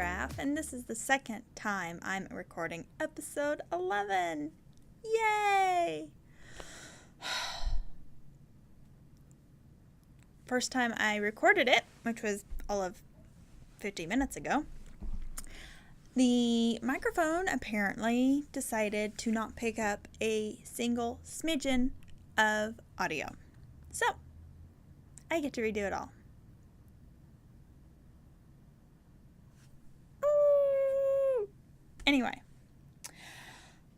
Rap, and this is the second time I'm recording episode 11. Yay! First time I recorded it, which was all of 50 minutes ago, the microphone apparently decided to not pick up a single smidgen of audio. So, I get to redo it all. Anyway,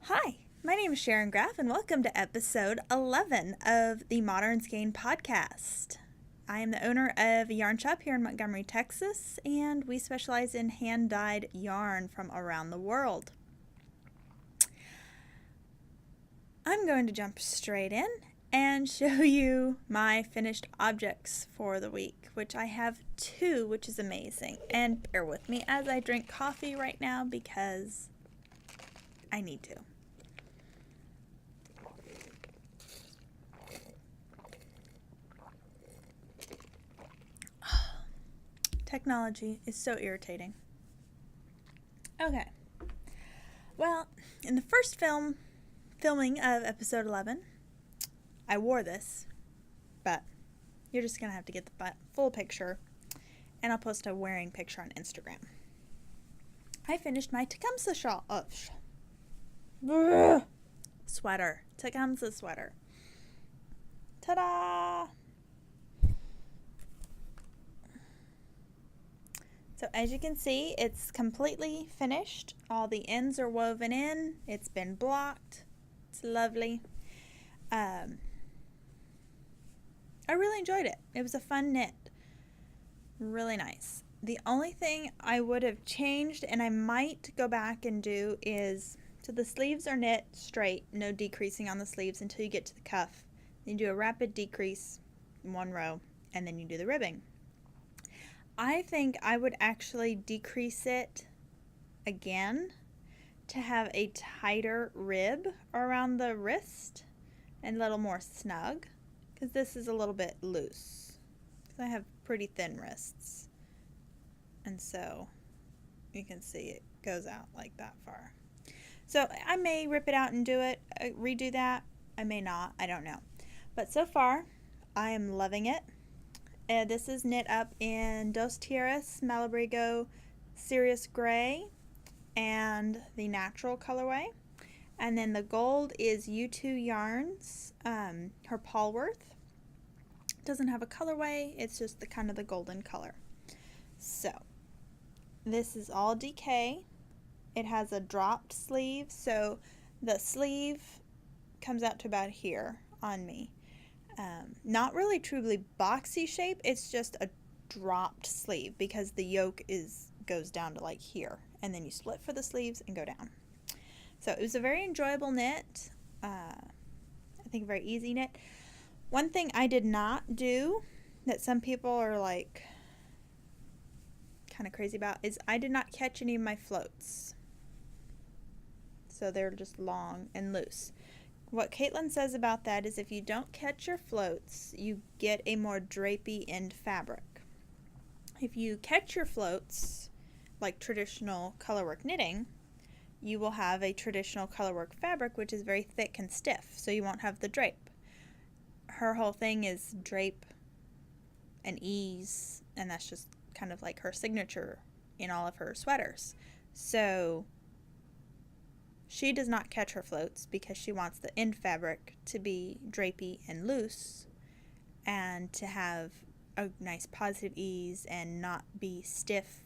hi, my name is Sharon Graff, and welcome to episode 11 of the Modern Skein podcast. I am the owner of a yarn shop here in Montgomery, Texas, and we specialize in hand-dyed yarn from around the world. I'm going to jump straight in and show you my finished objects for the week, which I have 2, which is amazing. And bear with me as I drink coffee right now because I need to. Technology is so irritating. Okay. Well, in the first filming of episode 11, I wore this, but you're just going to have to get the full picture, and I'll post a wearing picture on Instagram. I finished my Tecumseh shawl sweater. Tecumseh sweater. Ta-da! So as you can see, it's completely finished. All the ends are woven in. It's been blocked. It's lovely. I really enjoyed it. It was a fun knit. Really nice. The only thing I would have changed, and I might go back and do, is, so the sleeves are knit straight, no decreasing on the sleeves until you get to the cuff. Then you do a rapid decrease in one row, and then you do the ribbing. I think I would actually decrease it again to have a tighter rib around the wrist and a little more snug, because this is a little bit loose, because I have pretty thin wrists, and so you can see it goes out like that far. So I may rip it out and redo that. I may not, I don't know. But so far, I am loving it. This is knit up in Dos Tierras, Malabrigo, Sirius Gray, and the natural colorway. And then the gold is U2 Yarns, her Polworth. Doesn't have a colorway, it's just the kind of the golden color. So, this is all DK. It has a dropped sleeve, so the sleeve comes out to about here on me. Not really truly boxy shape, it's just a dropped sleeve because the yoke goes down to like here, and then you split for the sleeves and go down. So it was a very enjoyable knit. I think a very easy knit. One thing I did not do that some people are like kind of crazy about is I did not catch any of my floats. So they're just long and loose. What Caitlin says about that is if you don't catch your floats, you get a more drapey end fabric. If you catch your floats, like traditional colorwork knitting, you will have a traditional colorwork fabric which is very thick and stiff, so you won't have the drape. Her whole thing is drape and ease, and that's just kind of like her signature in all of her sweaters. So she does not catch her floats because she wants the end fabric to be drapey and loose and to have a nice positive ease and not be stiff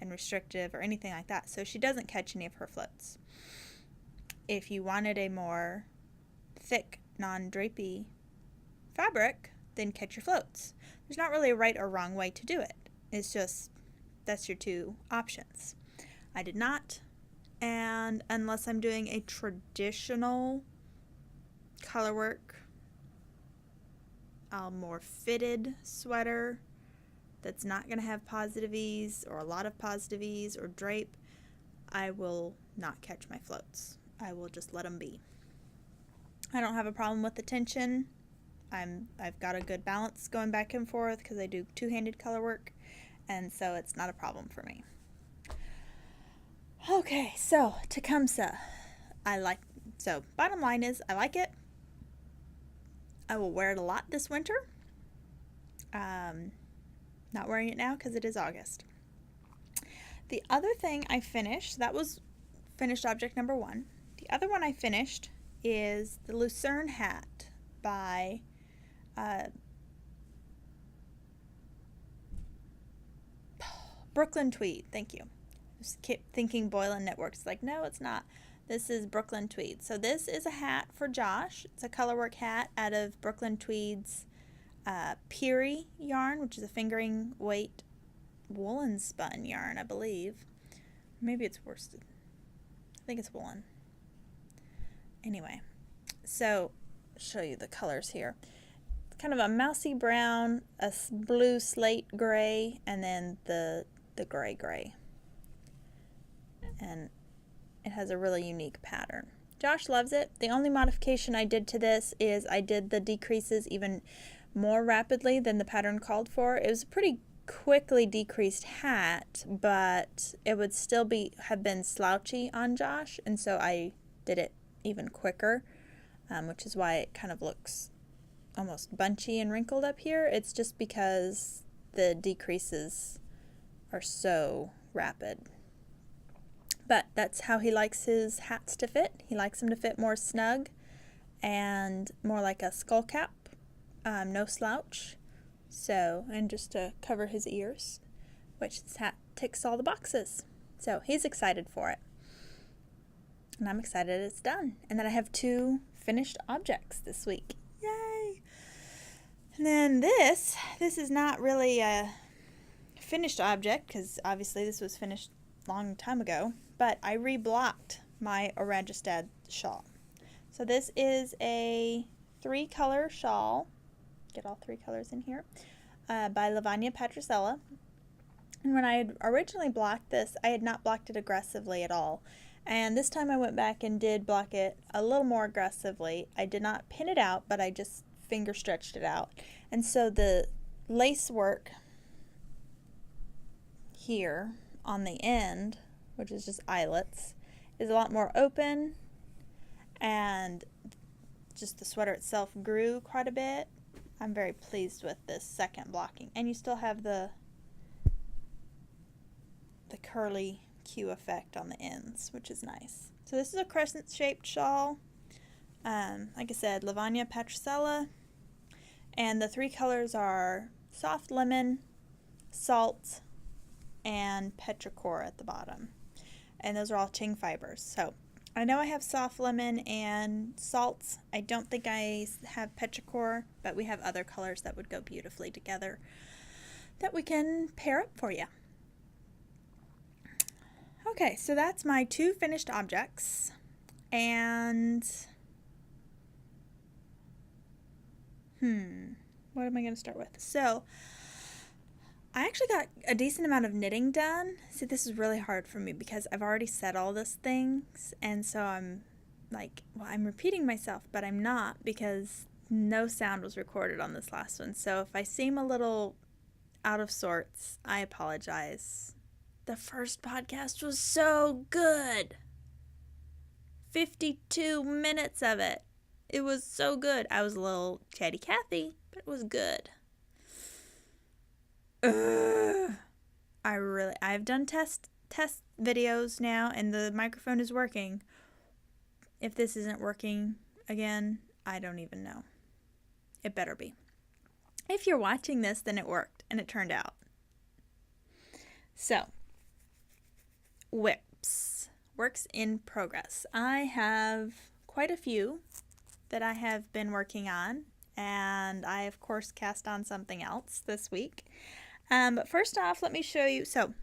and restrictive or anything like that. So she doesn't catch any of her floats. If you wanted a more thick, non-drapey fabric, then catch your floats. There's not really a right or wrong way to do it. It's just, that's your 2 options. I did not. And unless I'm doing a traditional colorwork, a more fitted sweater that's not going to have positive ease or a lot of positive ease or drape, I will not catch my floats. I will just let them be. I don't have a problem with the tension. I've got a good balance going back and forth because I do two-handed color work, and so it's not a problem for me. Okay, so Tecumseh. Bottom line is, I like it. I will wear it a lot this winter. Not wearing it now because it is August. The other thing I finished, that was finished object number 1. The other one I finished is the Lucerne hat by Brooklyn Tweed. Thank you. Just kept thinking Boylan Networks. Like, no, it's not. This is Brooklyn Tweed. So this is a hat for Josh. It's a colorwork hat out of Brooklyn Tweed's Peary yarn, which is a fingering weight woolen spun yarn, I believe. Maybe it's worsted. I think it's woolen. Anyway, so I'll show you the colors here. It's kind of a mousy brown, a blue slate gray, and then the gray. And it has a really unique pattern. Josh loves it. The only modification I did to this is I did the decreases even more rapidly than the pattern called for. It was a pretty quickly decreased hat, but it would still have been slouchy on Josh, and so I did it even quicker, which is why it kind of looks almost bunchy and wrinkled up here. It's just because the decreases are so rapid. But that's how he likes his hats to fit. He likes them to fit more snug and more like a skull cap, no slouch. So, and just to cover his ears, which this hat ticks all the boxes. So he's excited for it. And I'm excited it's done. And then I have 2 finished objects this week. Yay! And then this is not really a finished object, because obviously this was finished a long time ago, but I reblocked my Orangestad shawl. So this is a 3-color shawl. Get all 3 colors in here, by Lavanya Patricella. And when I had originally blocked this, I had not blocked it aggressively at all. And this time I went back and did block it a little more aggressively. I did not pin it out, but I just finger stretched it out. And so the lace work here on the end, which is just eyelets, is a lot more open, and just the sweater itself grew quite a bit. I'm very pleased with this second blocking. And you still have the curly Q effect on the ends, which is nice. So this is a crescent-shaped shawl. Like I said, Lavanya Patricella. And the 3 colors are soft lemon, salt, and petrichor at the bottom. And those are all Ting fibers. So I know I have soft lemon and salts. I don't think I have petrichor, but we have other colors that would go beautifully together that we can pair up for you. Okay, so that's my 2 finished objects. And what am I going to start with? So I actually got a decent amount of knitting done. See, this is really hard for me because I've already said all these things, and so I'm like, well, I'm repeating myself, but I'm not, because no sound was recorded on this last one. So if I seem a little out of sorts, I apologize. The first podcast was so good. 52 minutes of it. It was so good. I was a little chatty Cathy, but it was good. I've done test videos now, and the microphone is working. If this isn't working again, I don't even know. It better be. If you're watching this, then it worked, and it turned out. So, whips. Works in progress. I have quite a few that I have been working on, and I, of course, cast on something else this week. But first off, let me show you. So,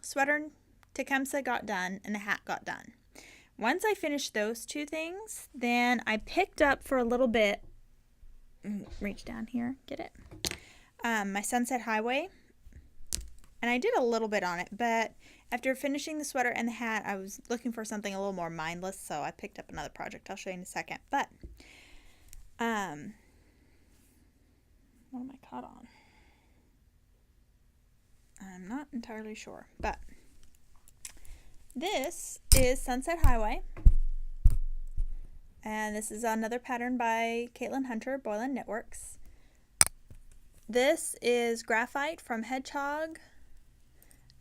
sweater Tecumseh got done, and the hat got done. Once I finished those 2 things, then I picked up for a little bit, reach down here, get it, my Sunset Highway, and I did a little bit on it, but after finishing the sweater and the hat, I was looking for something a little more mindless, so I picked up another project. I'll show you in a second. But what am I caught on? I'm not entirely sure, but This is Sunset Highway. And this is another pattern by Caitlin Hunter, Boylan Knitworks. This is Graphite from Hedgehog.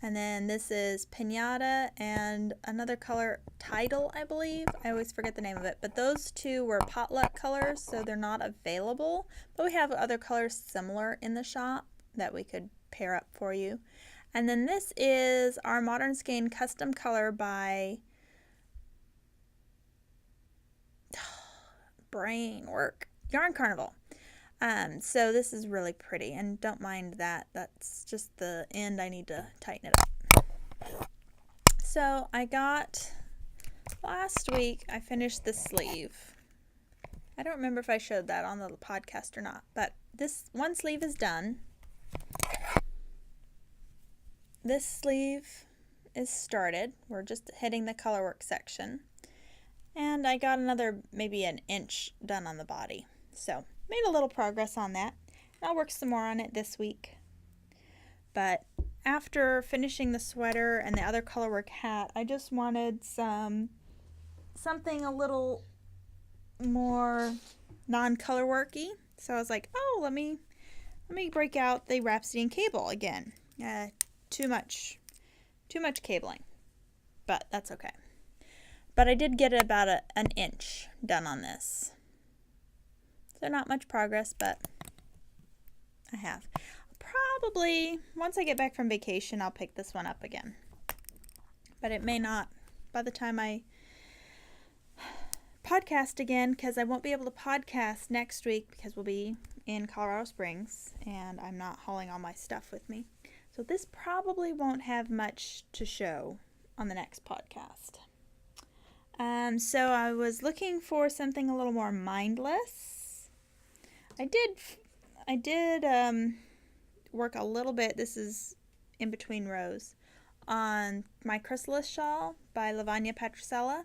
And then this is Pinata and another color, Tidal, I believe. I always forget the name of it. But those two were potluck colors, so they're not available. But we have other colors similar in the shop that we could pair up for you. And then this is our Modern Skein custom color by Brain Work Yarn Carnival. So this is really pretty, and don't mind that. That's just the end. I need to tighten it up. So I got, last week I finished the sleeve. I don't remember if I showed that on the podcast or not, but this one sleeve is done. This sleeve is started. We're just hitting the colorwork section. And I got another maybe an inch done on the body. So made a little progress on that. I'll work some more on it this week. But after finishing the sweater and the other colorwork hat, I just wanted something a little more non-colorworky. So I was like, oh, let me break out the Rhapsody and cable again. Too much cabling, but that's okay. But I did get about an inch done on this. So not much progress, but I have. Probably, once I get back from vacation, I'll pick this one up again. But it may not by the time I podcast again, because I won't be able to podcast next week because we'll be in Colorado Springs, and I'm not hauling all my stuff with me. So this probably won't have much to show on the next podcast. So I was looking for something a little more mindless. I did work a little bit, this is in between rows, on my Chrysalis shawl by Lavanya Patricella.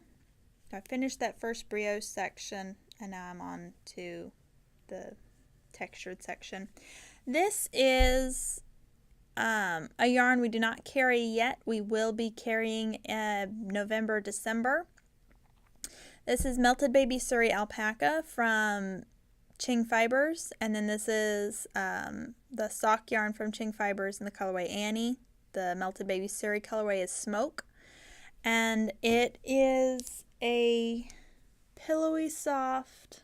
I finished that first brioche section, and now I'm on to the textured section. This is a yarn we do not carry yet. We will be carrying November, December. This is Melted Baby Surrey Alpaca from Ching Fibers, and then this is the sock yarn from Ching Fibers in the colorway Annie. The Melted Baby Surrey colorway is Smoke, and it is a pillowy, soft,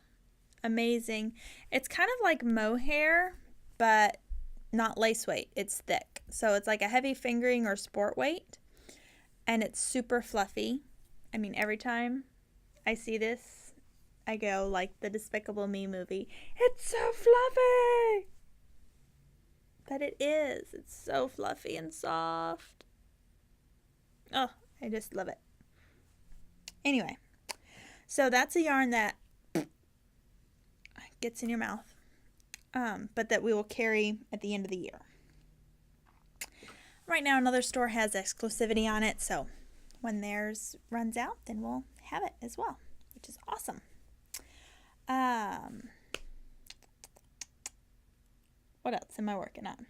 amazing. It's kind of like mohair, but not lace weight. It's thick, so it's like a heavy fingering or sport weight, and it's super fluffy. I mean, every time I see this, I go like the Despicable Me movie. It's so fluffy! But it is. It's so fluffy and soft. Oh, I just love it. Anyway, so that's a yarn that gets in your mouth, but that we will carry at the end of the year. Right now, another store has exclusivity on it, so when theirs runs out, then we'll have it as well, which is awesome. What else am I working on?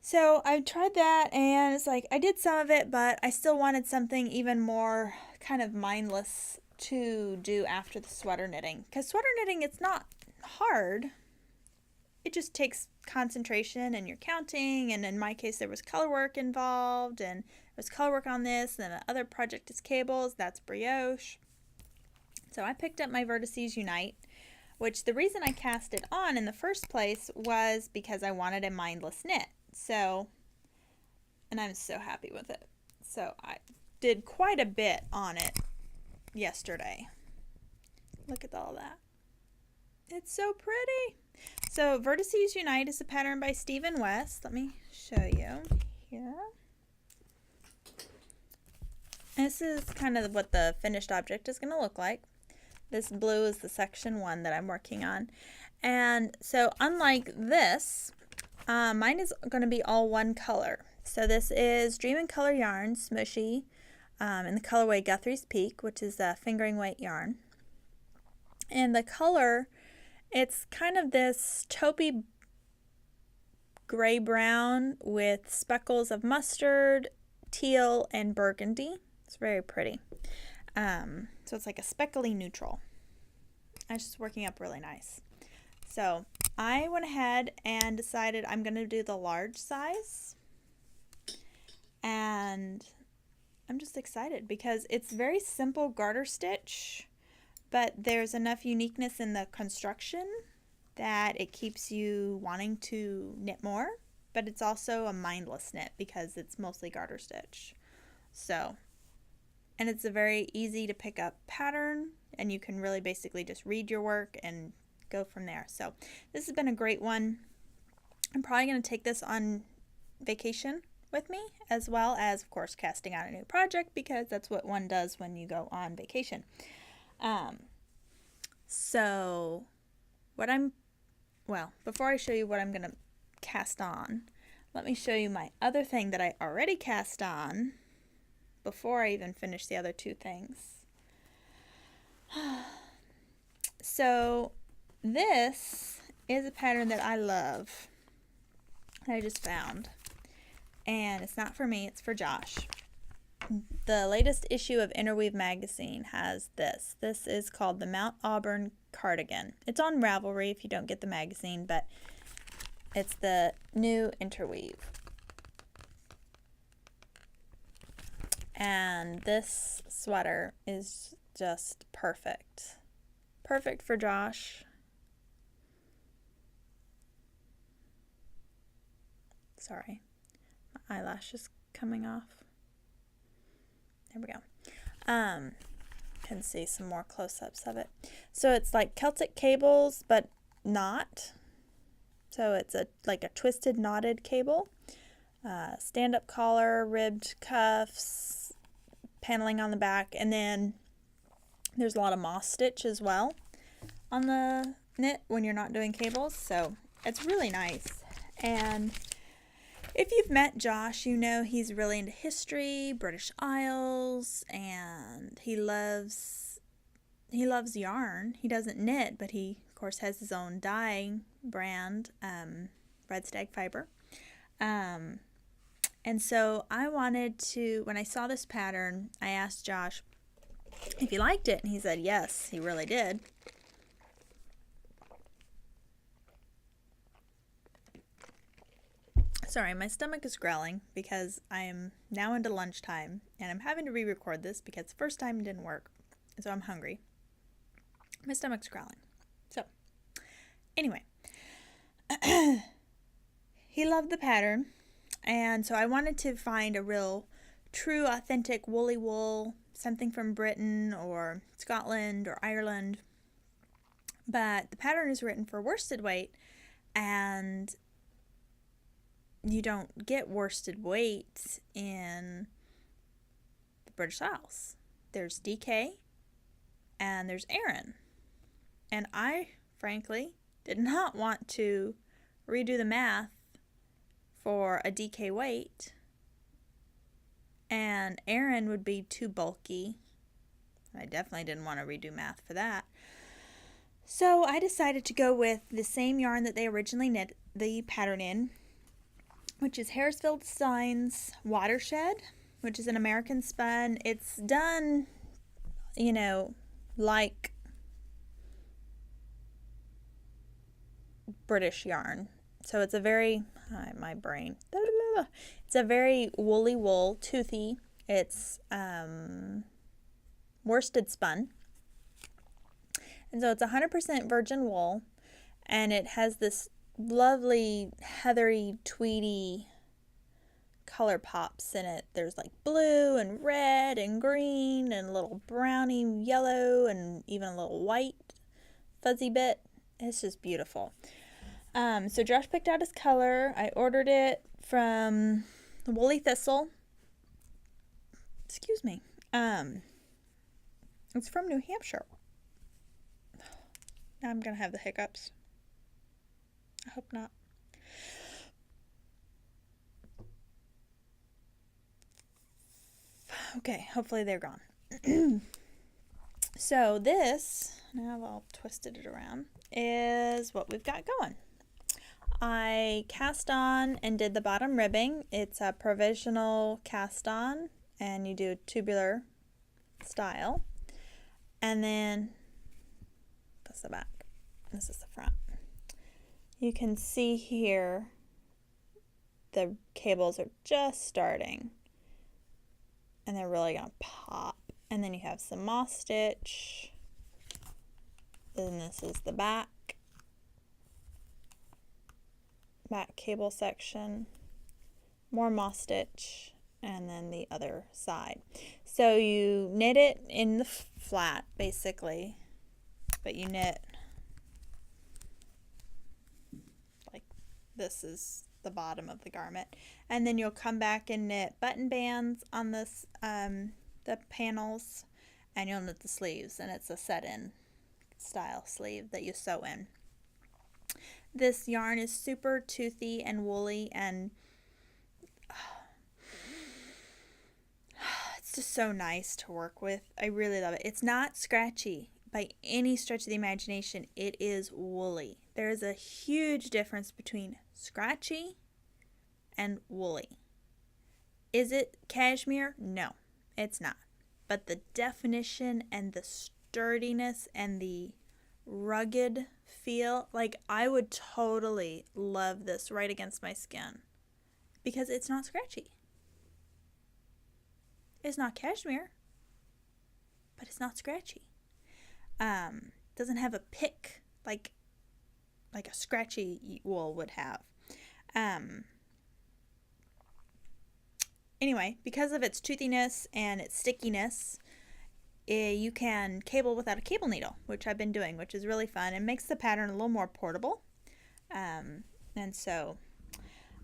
So I tried that, and it's like I did some of it, but I still wanted something even more kind of mindless to do after the sweater knitting. Because sweater knitting, it's not hard. It just takes concentration, and you're counting, and in my case there was color work involved, and there was color work on this, and the other project is cables, that's brioche. So I picked up my Vertices Unite, which the reason I cast it on in the first place was because I wanted a mindless knit. So, and I'm so happy with it. So I did quite a bit on it yesterday. Look at all that. It's so pretty. So Vertices Unite is a pattern by Stephen West. Let me show you here. This is kind of what the finished object is going to look like. This blue is the section 1 that I'm working on. And so unlike this, mine is going to be all one color. So this is Dream in Color yarn, Smushy, in the colorway Guthrie's Peak, which is a fingering weight yarn. And the color, it's kind of this taupey gray-brown with speckles of mustard, teal and burgundy. It's very pretty. So it's like a speckly neutral. And it's just working up really nice. So I went ahead and decided I'm going to do the large size. And I'm just excited because it's very simple garter stitch, but there's enough uniqueness in the construction that it keeps you wanting to knit more, but it's also a mindless knit because it's mostly garter stitch. So, and it's a very easy to pick up pattern, and you can really basically just read your work and go from there. So this has been a great one. I'm probably going to take this on vacation with me, as well as, of course, casting out a new project, because that's what one does when you go on vacation. So before I show you what I'm going to cast on, let me show you my other thing that I already cast on before I even finish the other two things. So this is a pattern that I love, that I just found. And it's not for me, it's for Josh. The latest issue of Interweave magazine has this. This is called the Mount Auburn Cardigan. It's on Ravelry if you don't get the magazine, but it's the new Interweave. And this sweater is just perfect. Perfect for Josh. Sorry, my eyelash is coming off. There we go. Can see some more close-ups of it. So it's like Celtic cables, but not. So it's like a twisted, knotted cable. Stand-up collar, ribbed cuffs, paneling on the back, and then there's a lot of moss stitch as well on the knit when you're not doing cables. So it's really nice. And if you've met Josh, you know he's really into history, British Isles, and he loves yarn. He doesn't knit, but he, of course, has his own dye brand, Red Stag Fiber. And so I wanted to, when I saw this pattern, I asked Josh if he liked it, and he said yes, he really did. Sorry, my stomach is growling because I am now into lunchtime, and I'm having to re-record this because the first time it didn't work, so I'm hungry. My stomach's growling. So, anyway, he loved the pattern, and so I wanted to find a real, true, authentic woolly wool, something from Britain or Scotland or Ireland, but the pattern is written for worsted weight, and you don't get worsted weight in the British Isles. There's DK and there's Aran. And I, frankly, did not want to redo the math for a DK weight. And Aran would be too bulky. I definitely didn't want to redo math for that. So I decided to go with the same yarn that they originally knit the pattern in, which is Harrisville Designs Watershed, which is an American spun. It's done, like British yarn. So it's a very, my brain, it's a very woolly wool, toothy. It's worsted spun. And so it's 100% virgin wool, and it has this lovely heathery, tweedy color pops in it. There's like blue and red and green and a little browny yellow and even a little white fuzzy bit. It's just beautiful. So Josh picked out his color. I ordered it from the Woolly Thistle. Excuse me. It's from New Hampshire. Now I'm gonna have the hiccups. I hope not. Okay, hopefully they're gone. So this, now I've all twisted it around, is what we've got going. I cast on and did the bottom ribbing. It's a provisional cast on, and you do tubular style. And then that's the back. This is the front. You can see here the cables are just starting, and they're really gonna pop. And then you have some moss stitch. Then this is the back cable section, more moss stitch, and then the other side. So you knit it in the flat basically, but you knit like this is the bottom of the garment, and then you'll come back and knit button bands on this the panels, and you'll knit the sleeves, and it's a set-in style sleeve that you sew in. This yarn is super toothy and woolly, and it's just so nice to work with. I really love it. It's not scratchy by any stretch of the imagination. It is woolly. There is a huge difference between scratchy and woolly. Is it cashmere? No, it's not. But the definition and the sturdiness and the rugged feel, like I would totally love this right against my skin because it's not scratchy. It's not cashmere, but it's not scratchy. Doesn't have a pick like a scratchy wool would have. Anyway, because of its toothiness and its stickiness, you can cable without a cable needle, which I've been doing, which is really fun and makes the pattern a little more portable. And so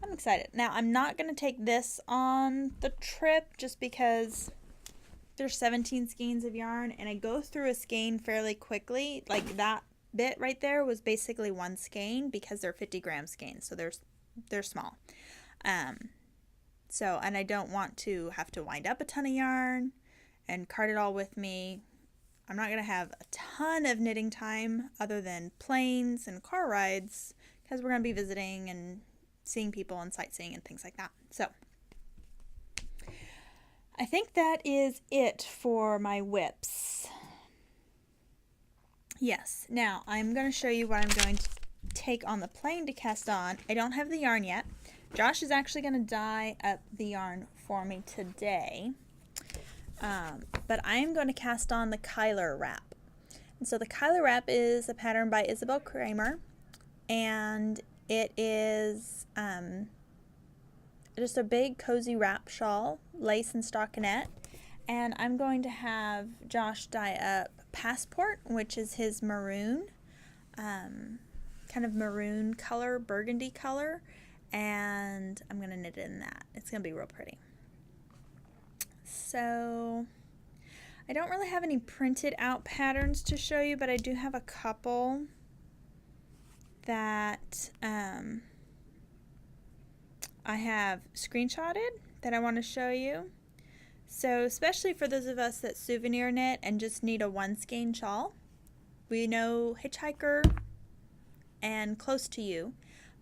I'm excited. Now, I'm not going to take this on the trip just because there's 17 skeins of yarn, and I go through a skein fairly quickly. Like that bit right there was basically one skein because they're 50-gram skeins, so they're small. So, and I don't want to have to wind up a ton of yarn and cart it all with me. I'm not going to have a ton of knitting time other than planes and car rides because we're going to be visiting and seeing people and sightseeing and things like that. So I think that is it for my whips. Yes, now I'm going to show you what I'm going to take on the plane to cast on. I don't have the yarn yet. Josh is actually going to dye up the yarn for me today. But I am going to cast on the Cuyler Rap. And so the Cuyler Rap is a pattern by Isabel Kramer, and it is just a big cozy wrap shawl, lace and stockinette. And I'm going to have Josh dye up Passport, which is his maroon, kind of maroon color, burgundy color, and I'm going to knit it in that. It's going to be real pretty. So I don't really have any printed out patterns to show you, but I do have a couple that I have screenshotted that I want to show you. So especially for those of us that souvenir knit and just need a one skein shawl. We know Hitchhiker and Close to You,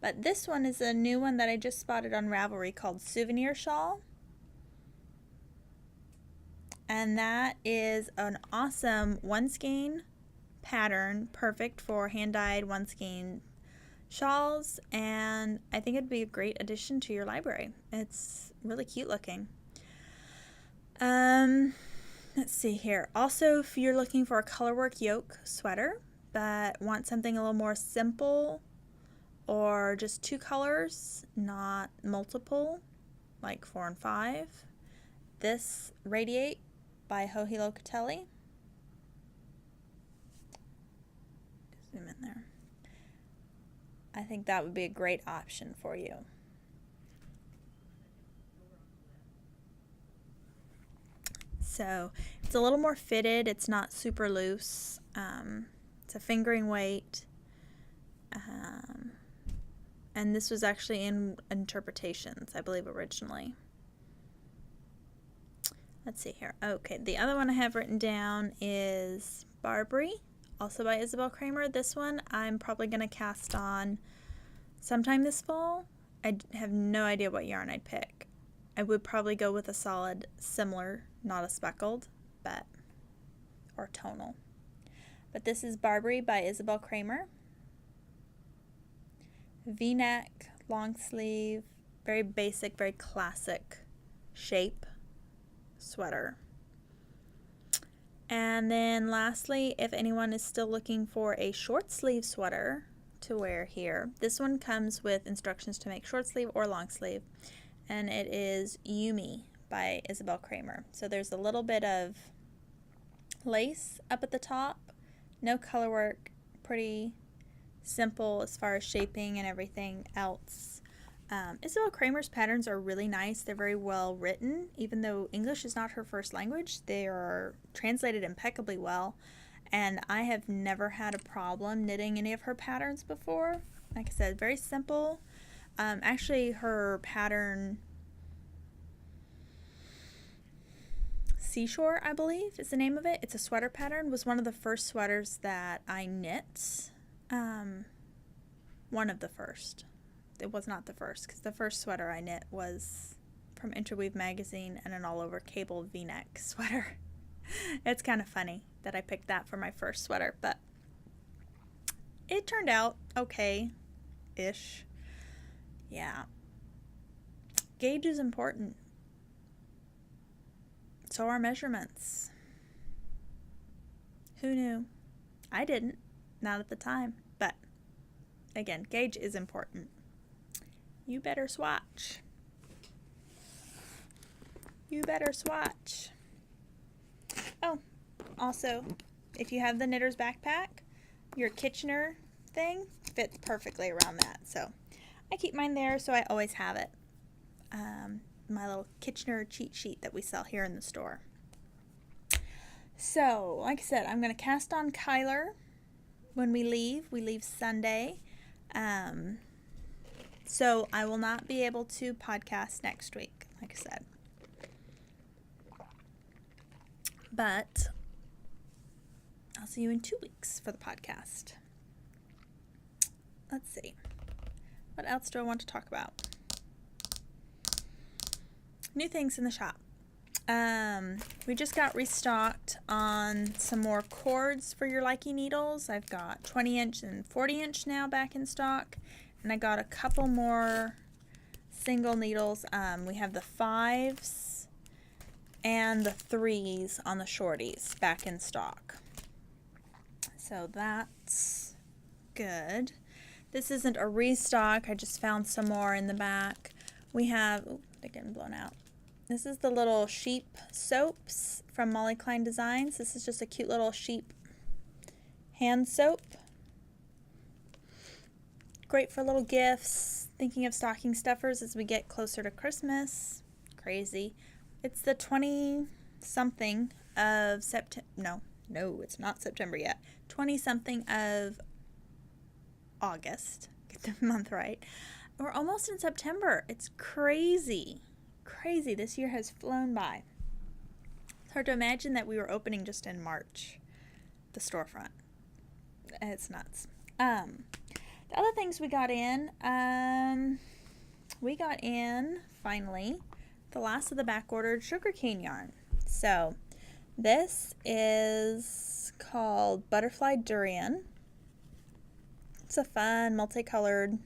but this one is a new one that I just spotted on Ravelry called Souvenir Shawl. And that is an awesome one skein pattern, perfect for hand-dyed one skein shawls, and I think it'd be a great addition to your library. It's really cute looking. Let's see here. Also, if you're looking for a colorwork yoke sweater but want something a little more simple or just two colors, not multiple, like 4 and 5, this Radiate by Joji Locatelli. Zoom in there. I think that would be a great option for you. So it's a little more fitted. It's not super loose. It's a fingering weight. And this was actually in Interpretations, I believe, originally. Let's see here. Okay, the other one I have written down is Barbary, also by Isabel Kramer. This one I'm probably going to cast on sometime this fall. I have no idea what yarn I'd pick. I would probably go with a solid similar, not a speckled, or tonal. But this is Barbary by Isabel Kramer. V-neck, long sleeve, very basic, very classic shape sweater. And then lastly, if anyone is still looking for a short sleeve sweater to wear here, this one comes with instructions to make short sleeve or long sleeve, and it is Yumi by Isabel Kramer. So there's a little bit of lace up at the top, no color work, pretty simple as far as shaping and everything else. Isabel Kramer's patterns are really nice. They're very well written. Even though English is not her first language, they are translated impeccably well. And I have never had a problem knitting any of her patterns before. Like I said, very simple. Actually, her pattern, Seashore, I believe is the name of it. It's a sweater pattern. Was one of the first sweaters that I knit. One of the first. It was not the first, because the first sweater I knit was from Interweave magazine and an all-over cable V-neck sweater. It's kind of funny that I picked that for my first sweater, but it turned out okay-ish. Yeah. Gauge is important. So are measurements. Who knew? I didn't. Not at the time. But, again, gauge is important. You better swatch. You better swatch. Oh, also, if you have the knitter's backpack, your Kitchener thing fits perfectly around that. So I keep mine there, so I always have it. My little Kitchener cheat sheet that we sell here in the store. So, like I said, I'm going to cast on Cuyler when we leave. We leave Sunday. So I will not be able to podcast next week, like I said. But I'll see you in 2 weeks for the podcast. Let's see. What else do I want to talk about? New things in the shop. We just got restocked on some more cords for your Likey needles. I've got 20-inch and 40-inch now back in stock. And I got a couple more single needles. We have the 5s and the 3s on the shorties back in stock. So that's good. This isn't a restock. I just found some more in the back. We have, they're getting blown out. This is the little sheep soaps from Molly Klein Designs. This is just a cute little sheep hand soap. Great for little gifts. Thinking of stocking stuffers as we get closer to Christmas. Crazy. It's the 20-something of September. No, it's not September yet. 20-something of August. Get the month right. We're almost in September. It's crazy. Crazy. This year has flown by. It's hard to imagine that we were opening just in March. The storefront. It's nuts. The other things we got in, finally, the last of the back-ordered sugarcane yarn. So, this is called Butterfly Durian. It's a fun, multicolored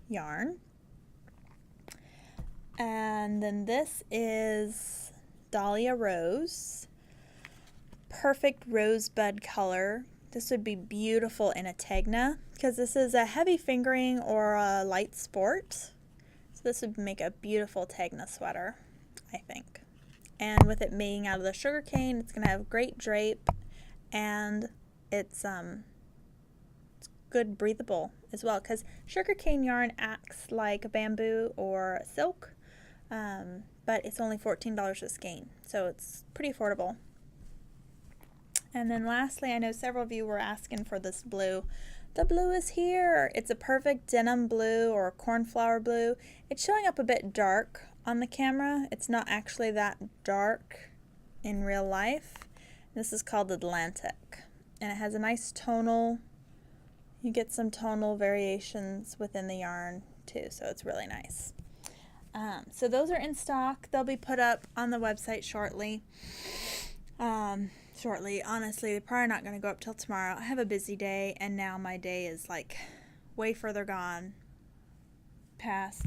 yarn. And then this is Dahlia Rose. Perfect rosebud color. This would be beautiful in a tegna because this is a heavy fingering or a light sport. So this would make a beautiful tegna sweater, I think. And with it being out of the sugarcane, it's going to have great drape, and it's good breathable as well because sugarcane yarn acts like a bamboo or silk, but it's only $14 a skein, so it's pretty affordable. And then lastly, I know several of you were asking for this blue. The blue is here. It's a perfect denim blue or cornflower blue. It's showing up a bit dark on the camera. It's not actually that dark in real life. This is called Atlantic. And it has a nice tonal You get some tonal variations within the yarn too, so it's really nice. So those are in stock. They'll be put up on the website shortly. Honestly, they're probably not going to go up till tomorrow. I have a busy day, and now my day is like way further gone past.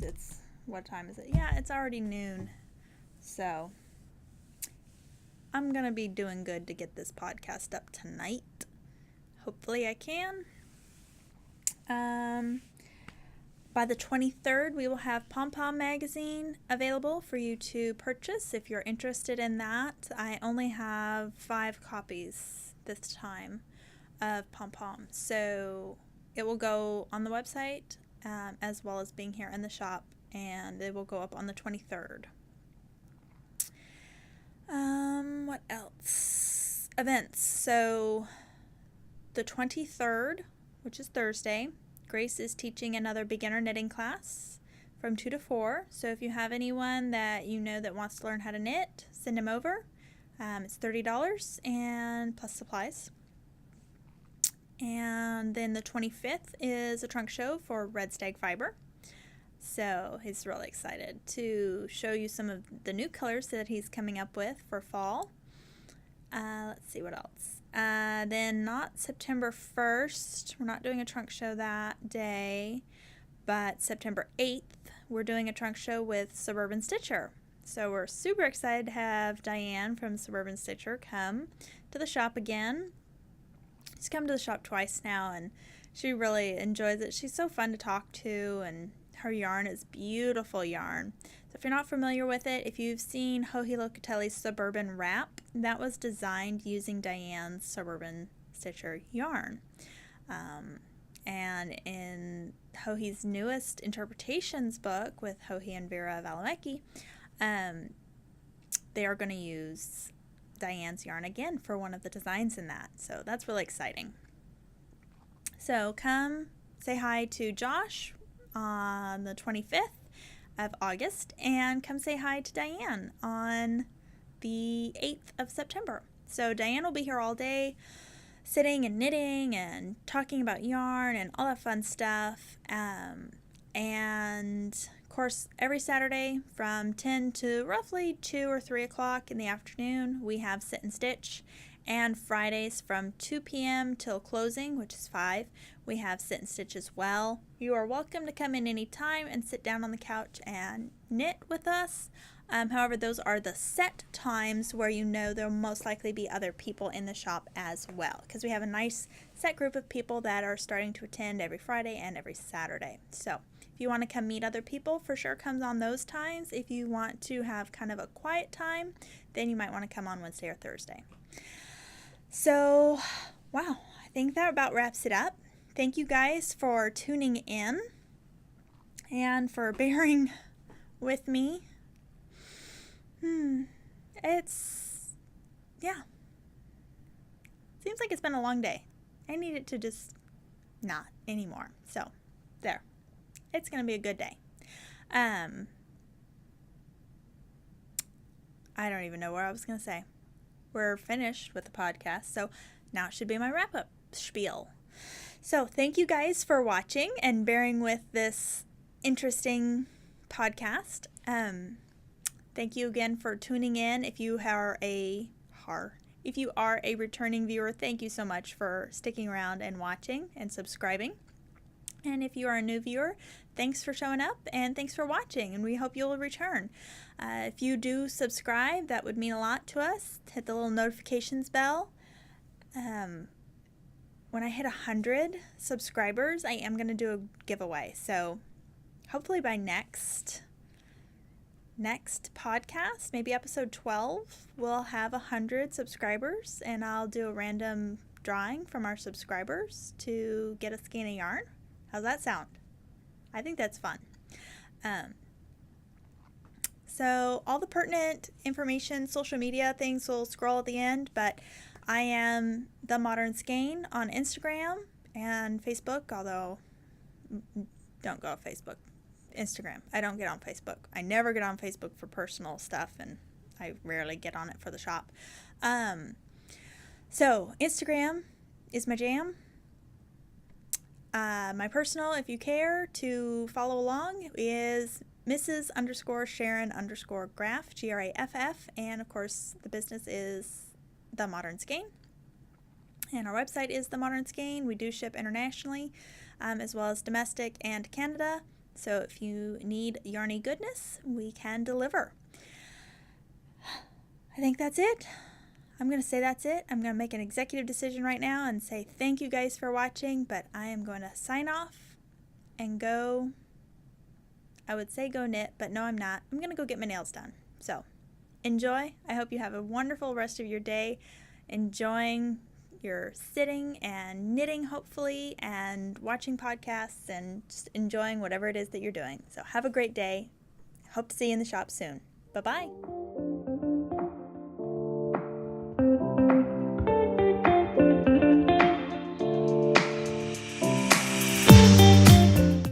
What time is it? Yeah, it's already noon. So I'm going to be doing good to get this podcast up tonight. Hopefully I can. By the 23rd, we will have Pom Pom magazine available for you to purchase if you're interested in that. I only have 5 copies this time of Pom Pom, so it will go on the website as well as being here in the shop, and it will go up on the 23rd. What else? Events. So the 23rd, which is Thursday, Grace is teaching another beginner knitting class from 2 to 4. So if you have anyone that you know that wants to learn how to knit, send them over. It's $30 and plus supplies. And then the 25th is a trunk show for Red Stag Fiber. So he's really excited to show you some of the new colors that he's coming up with for fall. Let's see what else. Then not September 1st. We're not doing a trunk show that day. But September 8th, we're doing a trunk show with Suburban Stitcher. So we're super excited to have Diane from Suburban Stitcher come to the shop again. She's come to the shop twice now, and she really enjoys it. She's so fun to talk to, and her yarn is beautiful yarn. So if you're not familiar with it, if you've seen Joji Locatelli's Suburban Rap, that was designed using Diane's Suburban Stitcher yarn. And in Joji's newest interpretations book with Joji and Vera Valimecki, they are going to use Diane's yarn again for one of the designs in that. So that's really exciting. So come say hi to Josh on the 25th of August, and come say hi to Diane on the 8th of September. So Diane will be here all day, sitting and knitting and talking about yarn and all that fun stuff. And of course, every Saturday from 10 to roughly 2 or 3 o'clock in the afternoon, we have Sit and Stitch. And Fridays from 2 p.m. till closing, which is 5, we have Sit and Stitch as well. You are welcome to come in any time and sit down on the couch and knit with us. However, those are the set times where you know there will most likely be other people in the shop as well, because we have a nice set group of people that are starting to attend every Friday and every Saturday. So if you want to come meet other people, for sure comes on those times. If you want to have kind of a quiet time, then you might want to come on Wednesday or Thursday. So, wow, I think that about wraps it up. Thank you guys for tuning in and for bearing with me. Seems like it's been a long day. I need it to just not anymore. So, there. It's going to be a good day. I don't even know what I was going to say. We're finished with the podcast, so now it should be my wrap-up spiel. So thank you guys for watching and bearing with this interesting podcast. Thank you again for tuning in. If you are a returning viewer, thank you so much for sticking around and watching and subscribing. And if you are a new viewer, thanks for showing up and thanks for watching, and we hope you'll return. If you do subscribe, that would mean a lot to us. Hit the little notifications bell. When I hit 100 subscribers, I am going to do a giveaway. So hopefully by next podcast, maybe episode 12, we'll have 100 subscribers, and I'll do a random drawing from our subscribers to get a skein of yarn. How's that sound? I think that's fun. So all the pertinent information, social media things will scroll at the end, but I am The Modern Skein on Instagram and Facebook, although don't go on Facebook. Instagram. I don't get on Facebook. I never get on Facebook for personal stuff, and I rarely get on it for the shop. So Instagram is my jam. My personal, if you care to follow along, is Mrs._Sharon_Graff, Graff, and of course the business is The Modern Skein. And our website is The Modern Skein. We do ship internationally, as well as domestic and Canada. So if you need yarny goodness, we can deliver. I think that's it. I'm going to say that's it. I'm going to make an executive decision right now and say thank you guys for watching, but I am going to sign off and go. I would say go knit, but no, I'm not. I'm going to go get my nails done. So enjoy. I hope you have a wonderful rest of your day, enjoying your sitting and knitting, hopefully, and watching podcasts and just enjoying whatever it is that you're doing. So have a great day. Hope to see you in the shop soon. Bye-bye.